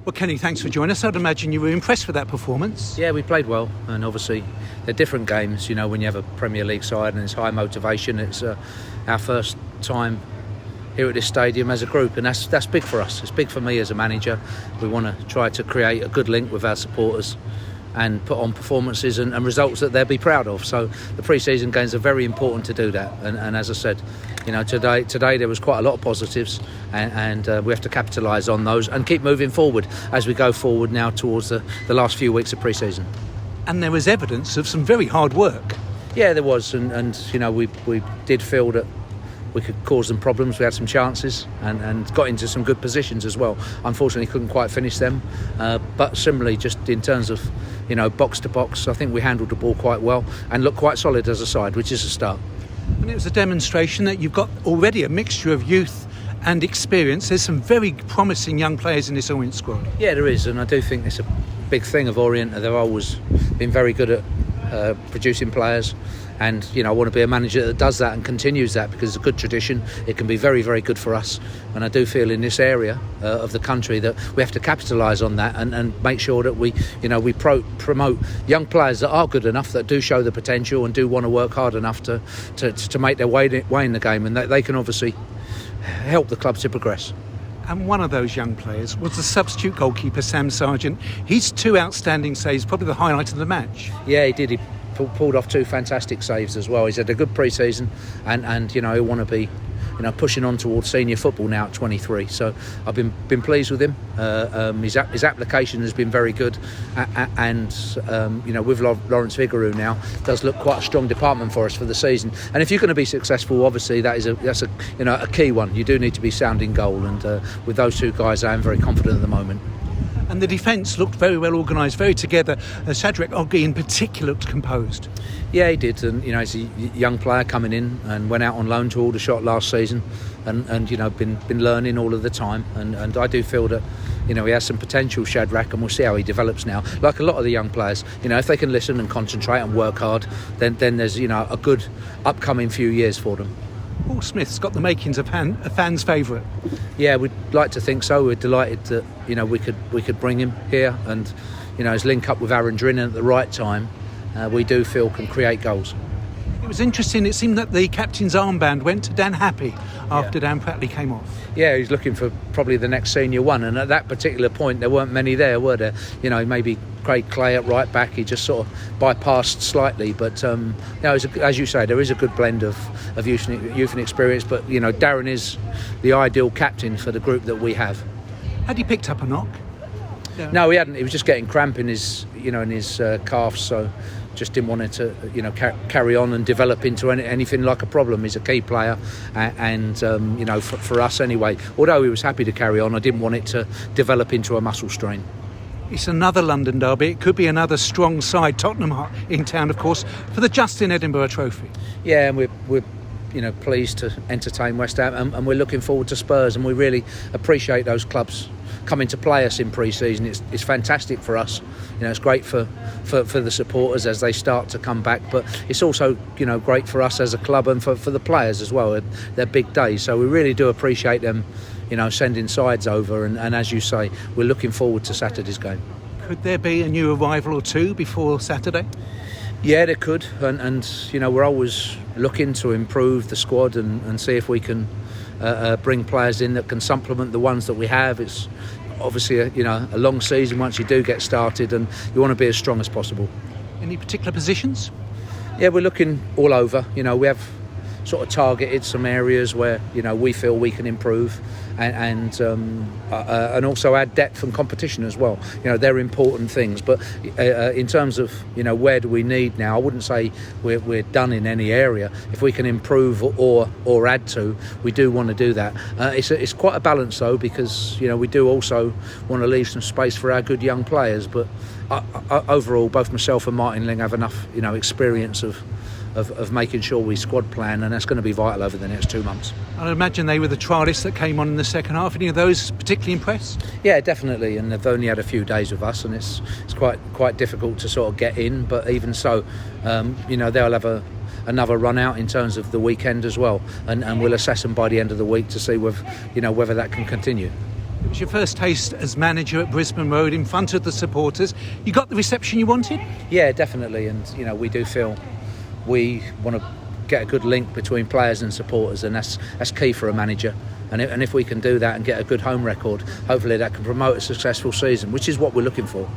Well, Kenny, thanks for joining us. I'd imagine you were impressed with that performance. Yeah, we played well, and obviously they're different games. You know, when you have a Premier League side and it's high motivation, it's our first time here at this stadium as a group, and that's big for us. It's big for me as a manager. We want to try to create a good link with our supporters and put on performances and results that they'll be proud of. So the pre-season games are very important to do that, and as I said, you know, today there was quite a lot of positives, and we have to capitalise on those and keep moving forward as we go forward now towards the last few weeks of pre-season. And there was evidence of some very hard work. Yeah, there was, and you know, we did feel that we could cause them problems. We had some chances and got into some good positions as well. Unfortunately, couldn't quite finish them. But similarly, just in terms of, you know, box to box, I think we handled the ball quite well and looked quite solid as a side, which is a start. And it was a demonstration that you've got already a mixture of youth and experience. There's some very promising young players in this Orient squad. Yeah, there is, and I do think it's a big thing of Orient. They've always been very good at producing players. And, you know, I want to be a manager that does that and continues that, because it's a good tradition. It can be very, very good for us. And I do feel in this area of the country that we have to capitalise on that and make sure that we promote young players that are good enough, that do show the potential and do want to work hard enough to make their way in the game, and that they can obviously help the club to progress. And one of those young players was the substitute goalkeeper, Sam Sargent. His two outstanding saves, probably the highlight of the match. Yeah, he did. He pulled off two fantastic saves as well. He's had a good pre-season, and you know, he'll want to be, you know, pushing on towards senior football now at 23. So I've been pleased with him. His application has been very good, and you know, with Lawrence Vigouroux now, does look quite a strong department for us for the season. And if you're going to be successful, obviously that's a key one. You do need to be sound in goal, and with those two guys, I am very confident at the moment. And the defence looked very well organised, very together. Shadrach Oggy in particular looked composed. Yeah, he did, and you know, he's a young player coming in and went out on loan to Aldershot last season, and you know, been learning all of the time, and I do feel that, you know, he has some potential, Shadrach, and we'll see how he develops now. Like a lot of the young players, you know, if they can listen and concentrate and work hard, then there's, you know, a good upcoming few years for them. Paul Smith's got the makings of a fan's favourite. Yeah, we'd like to think so. We're delighted that, you know, we could bring him here, and, you know, his link up with Aaron Drinan at the right time, we do feel can create goals. It was interesting. It seemed that the captain's armband went to Dan Happy after Dan Pratley came off. Yeah, he's looking for probably the next senior one, and at that particular point there weren't many there, were there? You know, maybe Craig Clay at right back, he just sort of bypassed slightly, but you know, as you say, there is a good blend of youth and experience, but you know, Darren is the ideal captain for the group that we have. Had he picked up a knock? Yeah. No, he hadn't. He was just getting cramp in his calves, so just didn't want it to, you know, carry on and develop into anything like a problem. He's a key player, and you know, for us anyway, although he was happy to carry on, I didn't want it to develop into a muscle strain. It's another London derby. It could be another strong side. Tottenham are in town, of course, for the Justin Edinburgh Trophy. Yeah, and we're you know, pleased to entertain West Ham, and we're looking forward to Spurs, and we really appreciate those clubs coming to play us in pre-season. It's fantastic for us. You know, it's great for the supporters as they start to come back, but it's also, you know, great for us as a club and for the players as well. They're big days, so we really do appreciate them, you know, sending sides over, and as you say, we're looking forward to Saturday's game. Could there be a new arrival or two before Saturday? Yeah, there could, and you know, we're always looking to improve the squad and see if we can bring players in that can supplement the ones that we have. It's obviously a long season once you do get started, and you want to be as strong as possible. Any particular positions? Yeah, we're looking all over. You know, we have sort of targeted some areas where, you know, we feel we can improve, and also add depth and competition as well. You know, they're important things, but in terms of, you know, where do we need now, I wouldn't say we're done in any area. If we can improve or add to, we do want to do that. It's quite a balance though, because, you know, we do also want to leave some space for our good young players, but overall both myself and Martin Ling have enough, you know, experience of making sure we squad plan, and that's going to be vital over the next 2 months. I imagine they were the trialists that came on in the second half. Any of those particularly impressed? Yeah, definitely, and they've only had a few days with us, and it's quite difficult to sort of get in, but even so, you know, they'll have another run out in terms of the weekend as well, and we'll assess them by the end of the week to see whether that can continue. It was your first taste as manager at Brisbane Road in front of the supporters. You got the reception you wanted? Yeah, definitely. And, you know, we do feel we want to get a good link between players and supporters, and that's key for a manager. And if we can do that and get a good home record, hopefully that can promote a successful season, which is what we're looking for.